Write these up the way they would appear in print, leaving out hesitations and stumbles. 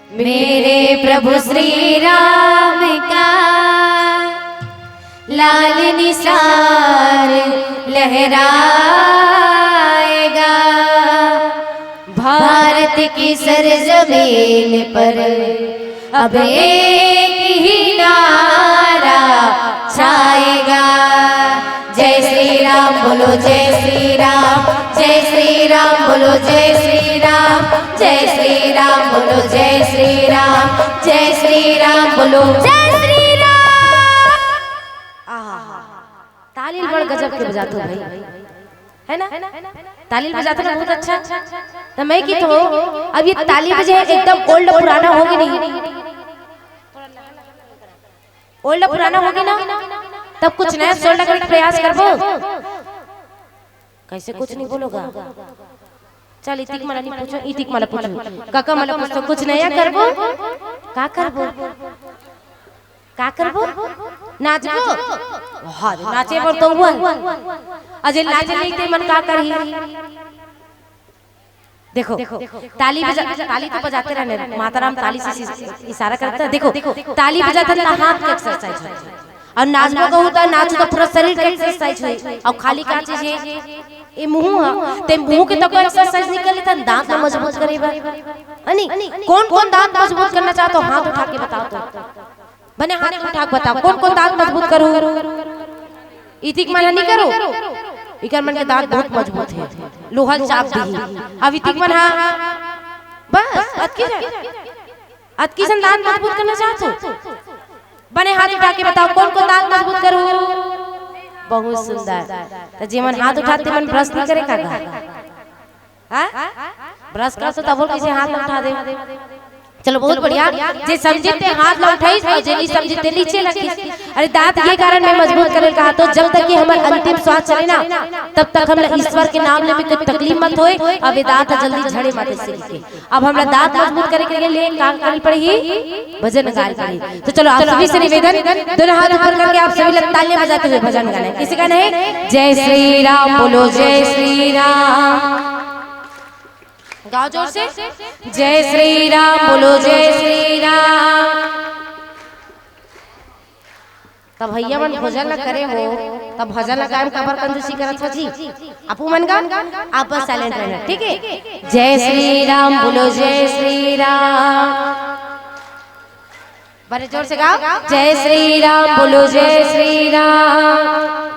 मेरे प्रभु श्री राम का लाल निशान लहराएगा, भारत की सरजमीन पर अब एक ही नारा छाएगा। जय श्री राम बोलो, जय श्री राम, जय श्री राम बोलो, जय श्री राम, जय श्री राम बोलो, जय श्री राम, जय श्री राम बोलो, जय श्री राम। ताली बड़ गजब के बजाते हो भाई, है ना? ताली बजाते ना बहुत अच्छा। तो मैं की तो अब ये ताली बजे एकदम ओल्ड पुराना होगी नहीं, ओल्ड पुराना होगी ना, तब कुछ नया सोल करने का प्रयास करबो। कैसे कुछ नहीं बोलोगा? चल इतिक मला नहीं पूछो, इतिक मला पूछो, काका मला पूछो, कुछ नया करबो? का करबो? का करबो? नाचबो? हां नाचे पर तो हुआ अजय नाचे लेते मन का करही। देखो ताली तो बजाते रहने, माताराम ताली से इशारा करता है। देखो ताली बजाते ना हाथ का एक्सरसाइज है, और नाचबो को होता नाचो तो पूरा शरीर का एक्सरसाइज है। और खाली का चीज है ये मुंह है, ते मुंह के तो कोई एक्सरसाइज नहीं कर लेता, दांत मजबूत करेगा। अनि कौन कौन दांत मजबूत करना चाहते हो? हाथ उठा के बताओ तो, बने हाथ उठा के बताओ कौन कौन दांत मजबूत करो। इतिक मना नहीं करो, इकर मन के दांत बहुत मजबूत है, लोहा चाप दी। अब इतिक मन हां बस अतकी सन दांत मजबूत करना चाहते हो? बने हाथ उठा के बताओ कौन कौन दांत मजबूत करो। बहुत सुंदर। तो जीवन हाथ उठाते मन ब्रश नहीं करे काका? हां ब्रश कर तो तब किसी हाथ उठा दे। चलो बहुत बढ़िया। जे समझते हाथ ला उठाई और जे नहीं समझते नीचे रखी। अरे दांत ये कारण मैं मजबूत करे कहा तो जब तक कि हमारा अंतिम श्वास चले ना तब तक हमरा ईश्वर के नाम ले में कोई तकलीफ मत होए। अब ये दांत जल्दी झड़े मत से के। अब हमरा दांत मजबूत करे के लिए काम करनी पड़ेगी, भजन गाय पड़ी। तो चलो आप सभी से निवेदन, दोनों हाथ ऊपर करके आप सभी लोग तालियां बजाते हुए भजन गाएं। किसी का नहीं? जय श्री राम बोलो, जय श्री राम। गाओ जोर से, जय श्री राम बोलो, जय श्री राम। तब भैया मन भजन न करे हो तब भजन लगाएम कबर कंजूसी करत हो जी। आपू मन गा आप बस साइलेंट रहना, ठीक है? जय श्री राम बोलो, जय श्री राम। बड़े जोर से गाओ, जय श्री राम बोलो, जय श्री राम।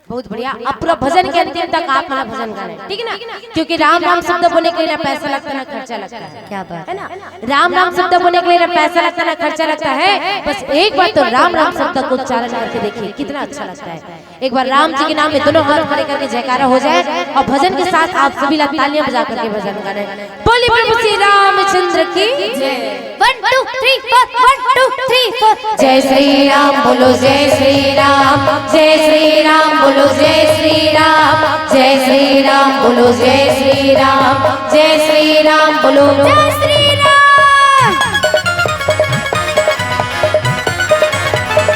बहुत बढ़िया। अब पूरा भजन के अंतिम तक आप मेरा भजन गाने, ठीक है ना? क्योंकि राम राम शब्द बोलने के लिए पैसा लगता है ना खर्चा लगता है। क्या बात है ना? राम राम शब्द बोलने के लिए ना पैसा लगता है ना खर्चा लगता है। बस एक बार तो राम राम शब्द को उच्चारण करके देखिए कितना अच्छा लगता है। एक बार राम जी के नाम में दोनों हाथ खड़े करके जयकारा हो जाए और भजन के साथ आप सभी लोग तालियां बजा करके भजन गाने। बोलिए प्रभु श्री रामचंद्र की जय। 1 2 3 4 1 2 3 4। जय श्री राम बोलो, जय श्री राम, जय श्री राम बोलो, जय श्री राम, जय श्री राम बोलो, जय श्री राम, जय श्री राम बोलो, जय श्री राम।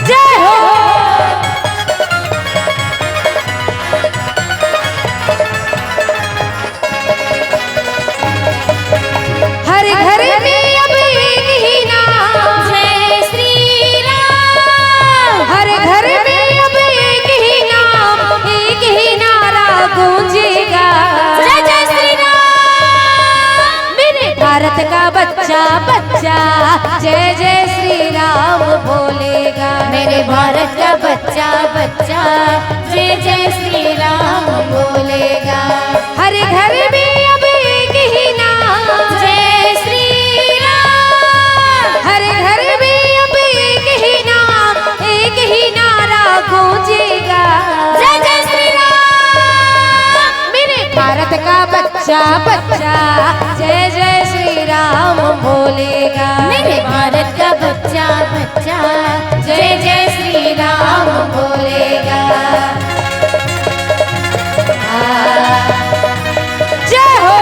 जय हो। हर घर में अब एक ही नाम, जय श्री राम। हर घर में अब एक ही नाम, एक ही नारा गूंजेगा, जय जय श्री राम। मेरे भारत का बच्चा बच्चा जय जय श्री राम बोलेगा। मेरे भारत का बच्चा बच्चा जय जय श्री राम बोलेगा। हर घर में अब एक ही नाम, जय श्री राम। हर घर में अब एक ही नाम, एक ही नारा गूंजेगा, जय जय श्री राम। मेरे भारत का बच्चा बच्चा जय जय श्री राम बोलेगा। मेरे भारत का बच्चा बच्चा जय जय श्री राम बोलेगा। जय हो।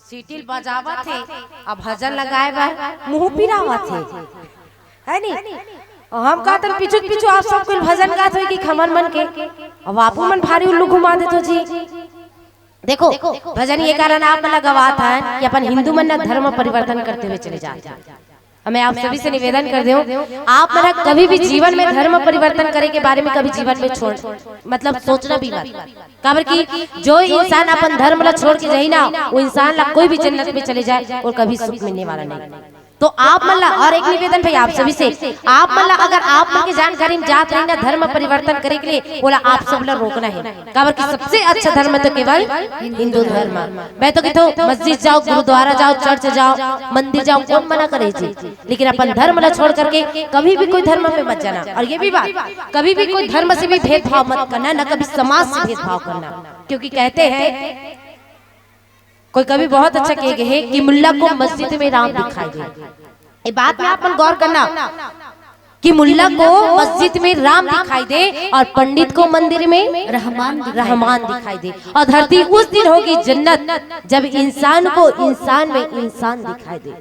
सीटिल बजावा थे अब भजन लगाए बा मुंह पिरावा थे है नी। हम का तन पीछू पीछू आप सब कोई भजन गात हो कि खमन मन के अब आपू मन भारी उल्लू घुमा दे तो जी। देखो भजन ये कारण आप मन गवात है कि अपन हिंदू मन धर्म परिवर्तन करते हुए चले जाते हैं। मैं आप सभी से निवेदन कर दूं आप मेरा कभी भी जीवन में धर्म परिवर्तन करे के बारे में कभी जीवन में छोड़ मतलब सोचना भी मत। काबर की जो इंसान अपन धर्म ला छोड़ के जाई ना वो इंसान ला कोई भी जन्नत में चले जाए और कभी सुख मिलने वाला नहीं। तो आप मल्ला और एक निवेदन भाई आप सभी से आप मल्ला अगर आप मन की जानकारी में जात रही ना धर्म परिवर्तन करे के लिए बोला आप सब ला रोकना है। काबर की सबसे अच्छा धर्म तो केवल हिंदू धर्म। मैं तो कहता हूँ मस्जिद जाओ गुरुद्वारा जाओ चर्च जाओ मंदिर जाओ कौन मना करे जी, लेकिन अपन धर्म ला छोड़ करके कभी भी कोई धर्म में मत जाना। और ये भी बात कभी भी कोई धर्म से भी भेदभाव मत करना न कभी समाज से भेदभाव करना। क्योंकि कहते हैं कोई कभी बहुत अच्छा कह गए कि मुल्ला को मस्जिद में राम दिखाई दे। ये बात में आप गौर करना कि मुल्ला को मस्जिद में राम दिखाई दे और पंडित को मंदिर में रहमान दिखाई दे। और धरती उस दिन होगी जन्नत जब इंसान को इंसान में इंसान दिखाई दे।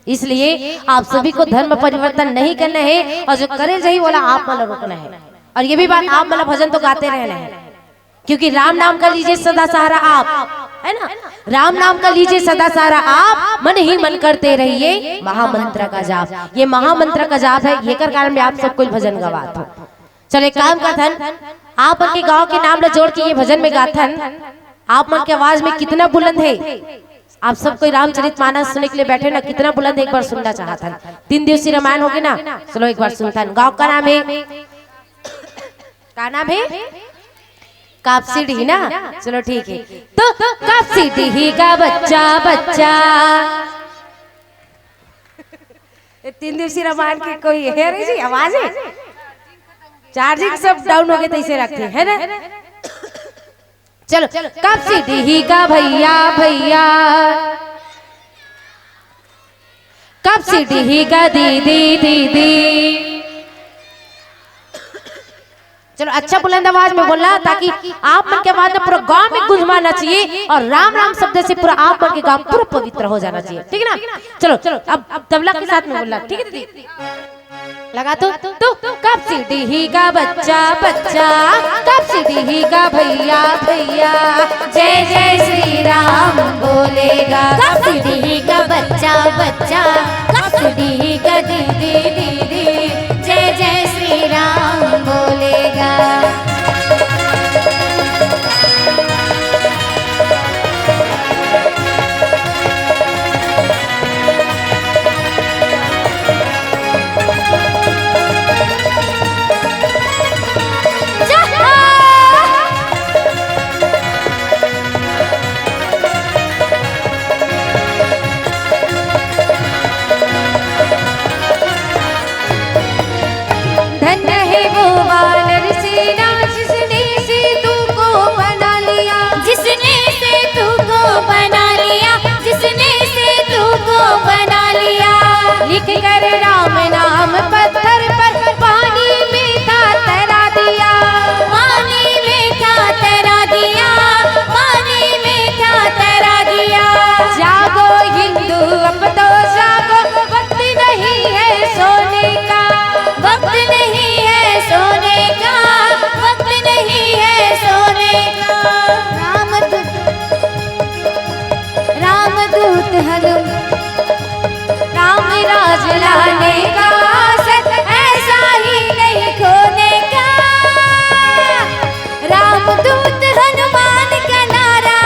इसलिए आप सभी को धर्म परिवर्तन नहीं करना है और जो करे जाए वाला आप मतलब रोकना है। और ये भी बात आप मतलब भजन तो गाते रहना है क्योंकि राम नाम का लीजिए सदा सहारा आप है ना। राम नाम का लीजिए सदा सहारा आप मन ही मन करते रहिए महामंत्र का जाप। ये महामंत्र का जाप है ये कर कारण में आप सब कोई भजन गवात हो। चले काम का थन आप उनके गांव के नाम ला जोड़ के ये भजन में गाथन आप मन की आवाज में कितना बुलंद है। आप सब कोई रामचरितमानस सुनने के लिए बैठे ना कितना बुलंद एक बार सुनना चाहता। 3 दिवसीय रामायण हो गए ना चलो एक बार सुनता। गाँव का नाम है क्या नाम है कापसीडी ना चलो ठीक है। तो कापसीडी का बच्चा बच्चा 3 दिवसीय रामायण की कोई है रे जी आवाज है चार्जिंग सब डाउन हो गए तो इसे रखते है ना। चलो कापसीडी का भैया भैया कापसीडी का दीदी दीदी। चलो अच्छा बुलंद आवाज में बोलना ताकि आप मन के आवाज में पूरा गांव में गुंजमाना चाहिए और राम राम शब्द से पूरा आप मन के गांव पूरा पवित्र हो जाना चाहिए। ठीक है ना। चलो चलो अब तबला के साथ में बोलना ठीक है दीदी लगा तो कापसीडी का बच्चा बच्चा कापसीडी का भैया भैया जय जय श्री राम बोलेगा। कापसीडी का बच्चा बच्चा कापसीडी का दीदी दीदी जय जय श्री राम बोलेगा। लिख कर राम नाम पत्थर पर पानी में था तैरा दिया पानी में था तैरा दिया पानी में था तैरा दिया। जागो हिंदू अब तो जागो वक्त नहीं है सोने का वक्त नहीं है सोने का वक्त नहीं है सोने का। रामदूत हनुमान राम राज लाने का सत ऐसा ही नहीं खोने का। रामदूत हनुमान का नारा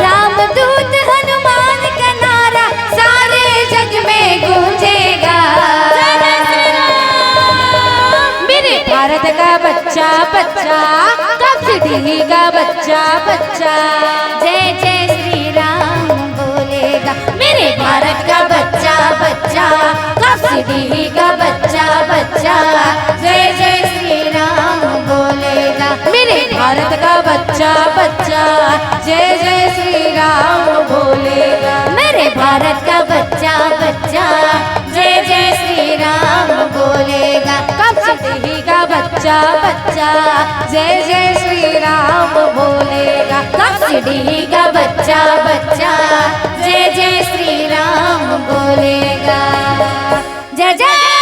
रामदूत हनुमान का नारा सारे जग में गूंजेगा। मेरे भारत का बच्चा बच्चा कापसीडी का बच्चा बच्चा जय जय श्री राम बोलेगा। मेरे भारत का बच्चा बच्चा कापसीडी का बच्चा बच्चा जय जय श्री राम बोलेगा। मेरे भारत का बच्चा बच्चा जय जय श्री राम बोलेगा। मेरे भारत का बच्चा बच्चा जय जय श्री राम बोलेगा। कापसीडी का बच्चा बच्चा बच्चा जय जय श्री राम बोलेगा। कपसिडी का बच्चा बच्चा जय जय श्री राम बोलेगा। जय जय